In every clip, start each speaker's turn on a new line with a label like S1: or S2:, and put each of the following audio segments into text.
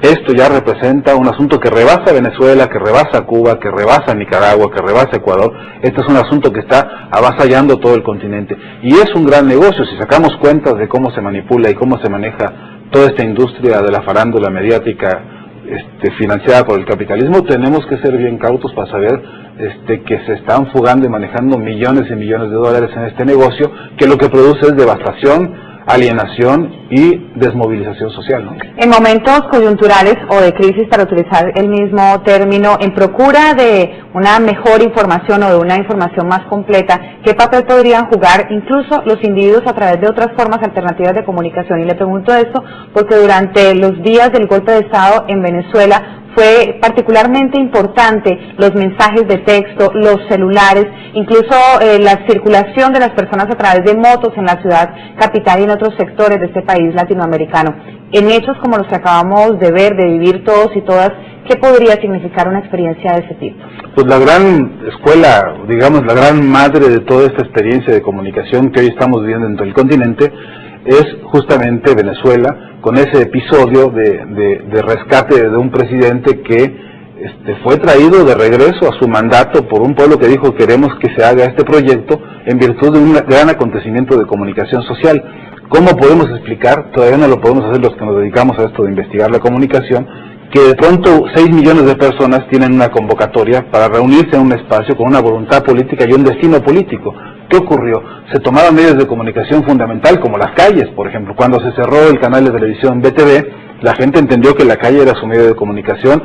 S1: esto ya representa un asunto que rebasa Venezuela, que rebasa Cuba, que rebasa Nicaragua, que rebasa Ecuador. Este es un asunto que está avasallando todo el continente. Y es un gran negocio, si sacamos cuentas de cómo se manipula y cómo se maneja toda esta industria de la farándula mediática financiada por el capitalismo. Tenemos que ser bien cautos para saber que se están fugando y manejando millones y millones de dólares en este negocio, que lo que produce es devastación, alienación y desmovilización social, ¿no?
S2: En momentos coyunturales o de crisis, para utilizar el mismo término, en procura de una mejor información o de una información más completa, ¿qué papel podrían jugar incluso los individuos a través de otras formas alternativas de comunicación? Y le pregunto esto porque durante los días del golpe de Estado en Venezuela fue particularmente importante los mensajes de texto, los celulares, incluso la circulación de las personas a través de motos en la ciudad capital y en otros sectores de este país latinoamericano. En hechos como los que acabamos de ver, de vivir todos y todas, ¿qué podría significar una experiencia de ese tipo?
S1: Pues la gran escuela, digamos, la gran madre de toda esta experiencia de comunicación que hoy estamos viviendo en todo el continente es justamente Venezuela, con ese episodio de rescate de un presidente que fue traído de regreso a su mandato por un pueblo que dijo: queremos que se haga este proyecto, en virtud de un gran acontecimiento de comunicación social. ¿Cómo podemos explicar? Todavía no lo podemos hacer los que nos dedicamos a esto de investigar la comunicación, que de pronto 6 millones de personas tienen una convocatoria para reunirse en un espacio con una voluntad política y un destino político. ¿Qué ocurrió? Se tomaron medios de comunicación fundamental, como las calles, por ejemplo. Cuando se cerró el canal de televisión BTV, la gente entendió que la calle era su medio de comunicación.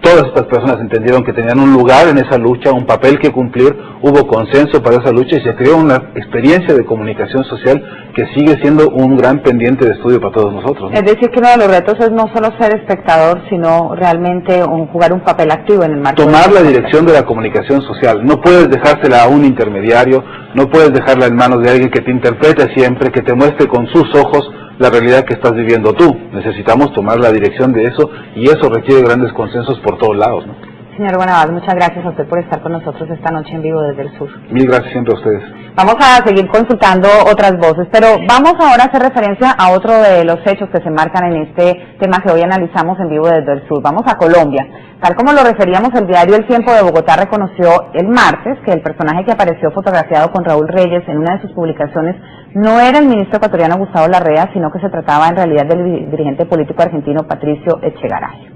S1: Todas estas personas entendieron que tenían un lugar en esa lucha, un papel que cumplir, hubo consenso para esa lucha y se creó una experiencia de comunicación social que sigue siendo un gran pendiente de estudio para todos nosotros, ¿no?
S2: Es decir, que uno de los retos es no solo ser espectador, sino realmente jugar un papel activo en el marco.
S1: Tomar la dirección de la comunicación social. No puedes dejársela a un intermediario, no puedes dejarla en manos de alguien que te interprete siempre, que te muestre con sus ojos la realidad que estás viviendo tú. Necesitamos tomar la dirección de eso y eso requiere grandes consensos por todos lados, ¿no?
S2: Señor Guanabal, muchas gracias a usted por estar con nosotros esta noche en vivo desde el sur.
S1: Mil gracias siempre a ustedes.
S2: Vamos a seguir consultando otras voces, pero vamos ahora a hacer referencia a otro de los hechos que se marcan en este tema que hoy analizamos en vivo desde el sur. Vamos a Colombia. Tal como lo referíamos, el diario El Tiempo de Bogotá reconoció el martes que el personaje que apareció fotografiado con Raúl Reyes en una de sus publicaciones no era el ministro ecuatoriano Gustavo Larrea, sino que se trataba en realidad del dirigente político argentino Patricio Echegaray.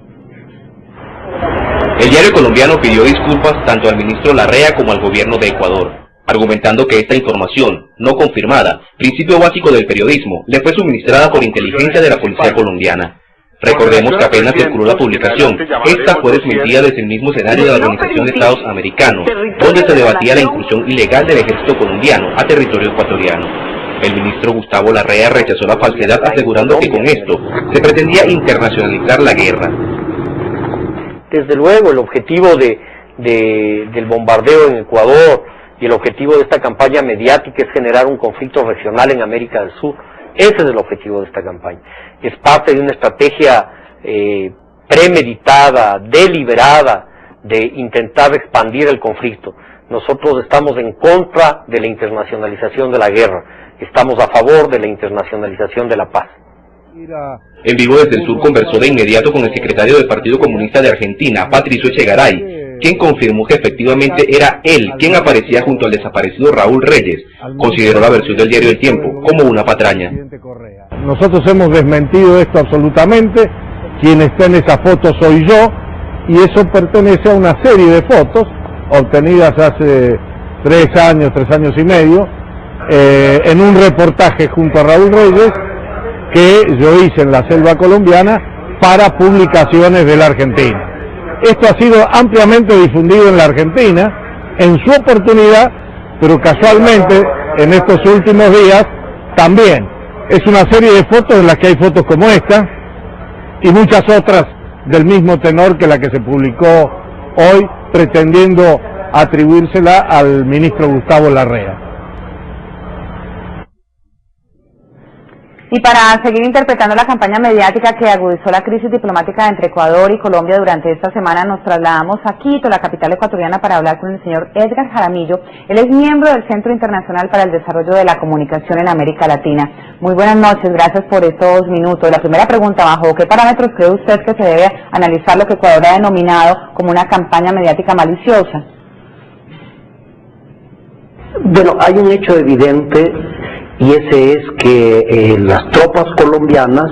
S3: El diario colombiano pidió disculpas tanto al ministro Larrea como al gobierno de Ecuador, argumentando que esta información, no confirmada, principio básico del periodismo, le fue suministrada por inteligencia de la policía colombiana. Recordemos que apenas circuló la publicación, esta fue desmentida desde el mismo escenario de la Organización de Estados Americanos, donde se debatía la incursión ilegal del ejército colombiano a territorio ecuatoriano. El ministro Gustavo Larrea rechazó la falsedad, asegurando que con esto se pretendía internacionalizar la guerra.
S4: Desde luego, el objetivo del bombardeo en Ecuador y el objetivo de esta campaña mediática es generar un conflicto regional en América del Sur. Ese es el objetivo de esta campaña. Es parte de una estrategia premeditada, deliberada, de intentar expandir el conflicto. Nosotros estamos en contra de la internacionalización de la guerra. Estamos a favor de la internacionalización de la paz.
S3: En vivo desde el sur conversó de inmediato con el secretario del Partido Comunista de Argentina, Patricio Echegaray, quien confirmó que efectivamente era él quien aparecía junto al desaparecido Raúl Reyes. Consideró la versión del diario El Tiempo como una patraña.
S5: Nosotros hemos desmentido esto absolutamente. Quien está en esa foto soy yo, y eso pertenece a una serie de fotos obtenidas hace 3 años y medio, en un reportaje junto a Raúl Reyes que yo hice en la selva colombiana para publicaciones de la Argentina. Esto ha sido ampliamente difundido en la Argentina en su oportunidad, pero casualmente en estos últimos días también. Es una serie de fotos en las que hay fotos como esta y muchas otras del mismo tenor que la que se publicó hoy, pretendiendo atribuírsela al ministro Gustavo Larrea.
S2: Y para seguir interpretando la campaña mediática que agudizó la crisis diplomática entre Ecuador y Colombia durante esta semana, nos trasladamos a Quito, la capital ecuatoriana, para hablar con el señor Edgar Jaramillo. Él es miembro del Centro Internacional para el Desarrollo de la Comunicación en América Latina. Muy buenas noches, gracias por estos minutos. La primera pregunta, ¿bajo qué parámetros cree usted que se debe analizar lo que Ecuador ha denominado como una campaña mediática maliciosa?
S6: Bueno, hay un hecho evidente, y ese es que las tropas colombianas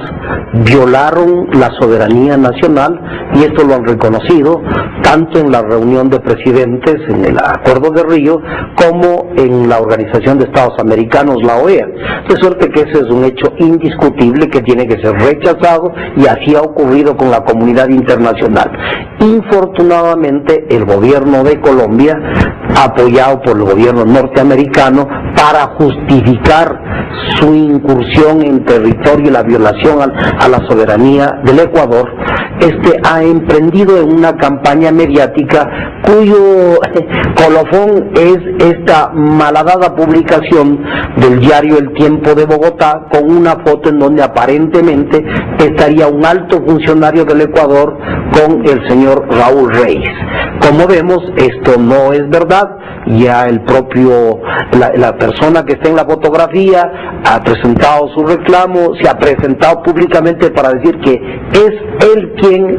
S6: violaron la soberanía nacional, y esto lo han reconocido tanto en la reunión de presidentes en el Acuerdo de Río como en la Organización de Estados Americanos, la OEA, de suerte que ese es un hecho indiscutible que tiene que ser rechazado, y así ha ocurrido con la comunidad internacional. Infortunadamente, el gobierno de Colombia, apoyado por el gobierno norteamericano, para justificar su incursión en territorio y la violación a la soberanía del Ecuador, ha emprendido en una campaña mediática cuyo colofón es esta malhadada publicación del diario El Tiempo de Bogotá, con una foto en donde aparentemente estaría un alto funcionario del Ecuador con el señor Raúl Reyes. Como vemos, esto no es verdad. Ya el propio, la persona que está en la fotografía ha presentado su reclamo, se ha presentado públicamente para decir que es él quien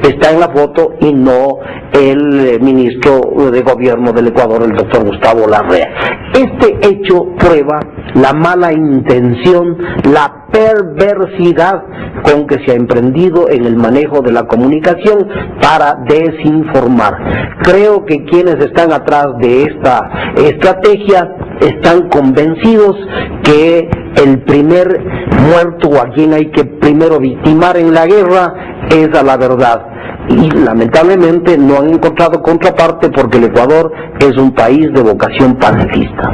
S6: está en la foto y no el ministro de Gobierno del Ecuador, el doctor Gustavo Larrea. Este hecho prueba la mala intención, la perversidad con que se ha emprendido en el manejo de la comunicación para desinformar. Creo que quienes están atrás de esta estrategia están convencidos que el primer muerto, o a quien hay que primero victimar en la guerra, es a la verdad. Y lamentablemente no han encontrado contraparte, porque el Ecuador es un país de vocación pacifista.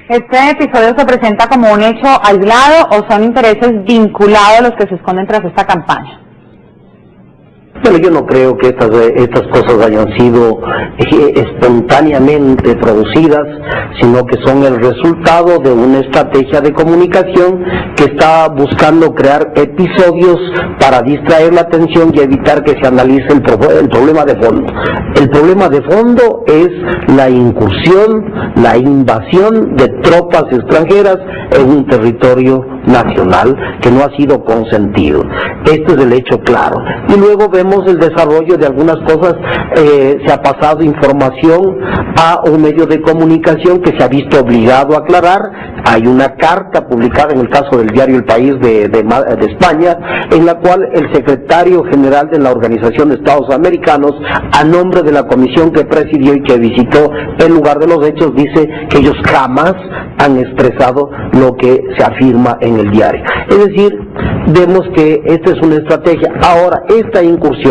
S2: ¿Este episodio se presenta como un hecho aislado o son intereses vinculados a los que se esconden tras esta campaña?
S6: Bueno, yo no creo que estas cosas hayan sido espontáneamente producidas, sino que son el resultado de una estrategia de comunicación que está buscando crear episodios para distraer la atención y evitar que se analice el problema de fondo. El problema de fondo es la incursión, la invasión de tropas extranjeras en un territorio nacional que no ha sido consentido. Este es el hecho claro. Y luego vemos el desarrollo de algunas cosas. Se ha pasado información a un medio de comunicación que se ha visto obligado a aclarar. Hay una carta publicada en el caso del diario El País de España, en la cual el secretario general de la Organización de Estados Americanos, a nombre de la comisión que presidió y que visitó el lugar de los hechos, dice que ellos jamás han expresado lo que se afirma en el diario. Es decir, vemos que esta es una estrategia. Ahora, esta incursión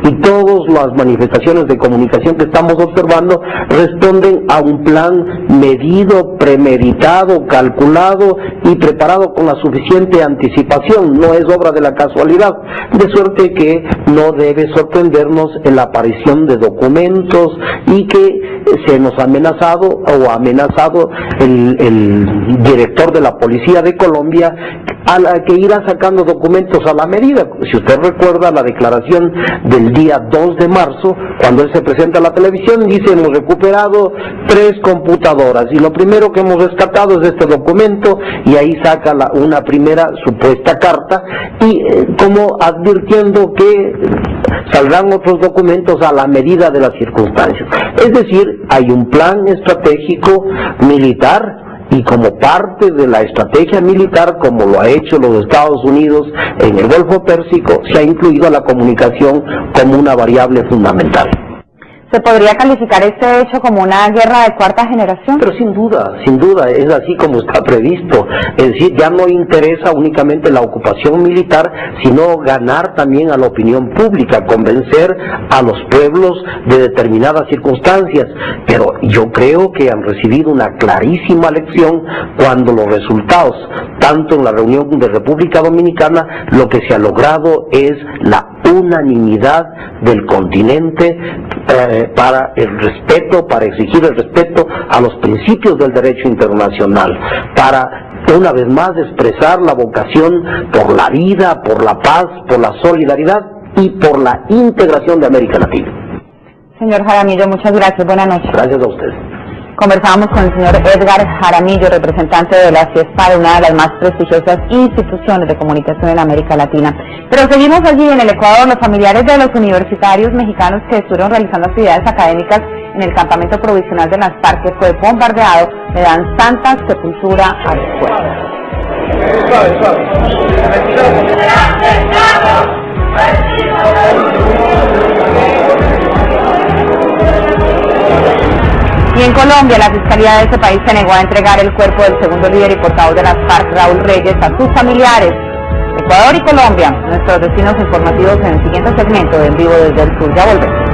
S6: y todas las manifestaciones de comunicación que estamos observando responden a un plan medido, premeditado, calculado y preparado con la suficiente anticipación. No es obra de la casualidad, de suerte que no debe sorprendernos en la aparición de documentos y que se nos ha amenazado el director de la Policía de Colombia, a la que irá sacando documentos a la medida. Si usted recuerda la declaración del día 2 de marzo, cuando él se presenta a la televisión, dice: hemos recuperado 3 computadoras y lo primero que hemos rescatado es este documento, y ahí saca una primera supuesta carta, y como advirtiendo que saldrán otros documentos a la medida de las circunstancias. Es decir, hay un plan estratégico militar, y como parte de la estrategia militar, como lo ha hecho los Estados Unidos en el Golfo Pérsico, se ha incluido a la comunicación como una variable fundamental.
S2: ¿Se podría calificar este hecho como una guerra de cuarta generación?
S6: Pero sin duda, es así como está previsto. Es decir, ya no interesa únicamente la ocupación militar, sino ganar también a la opinión pública, convencer a los pueblos de determinadas circunstancias. Pero yo creo que han recibido una clarísima lección cuando los resultados, tanto en la reunión de República Dominicana, lo que se ha logrado es la unanimidad del continente para el respeto, para exigir el respeto a los principios del derecho internacional, para una vez más expresar la vocación por la vida, por la paz, por la solidaridad y por la integración de América Latina.
S2: Señor Jaramillo, muchas gracias. Buenas noches.
S6: Gracias a ustedes.
S2: Conversábamos con el señor Edgar Jaramillo, representante de la CIESPAD, una de las más prestigiosas instituciones de comunicación en América Latina. Pero seguimos allí en el Ecuador. Los familiares de los universitarios mexicanos que estuvieron realizando actividades académicas en el campamento provisional de las FARC, que fue bombardeado, le dan santa sepultura al cuerpo. Y en Colombia, la Fiscalía de ese país se negó a entregar el cuerpo del segundo líder y portavoz de las FARC, Raúl Reyes, a sus familiares. Ecuador y Colombia, nuestros destinos informativos en el siguiente segmento de En Vivo desde el Sur. Ya volvemos.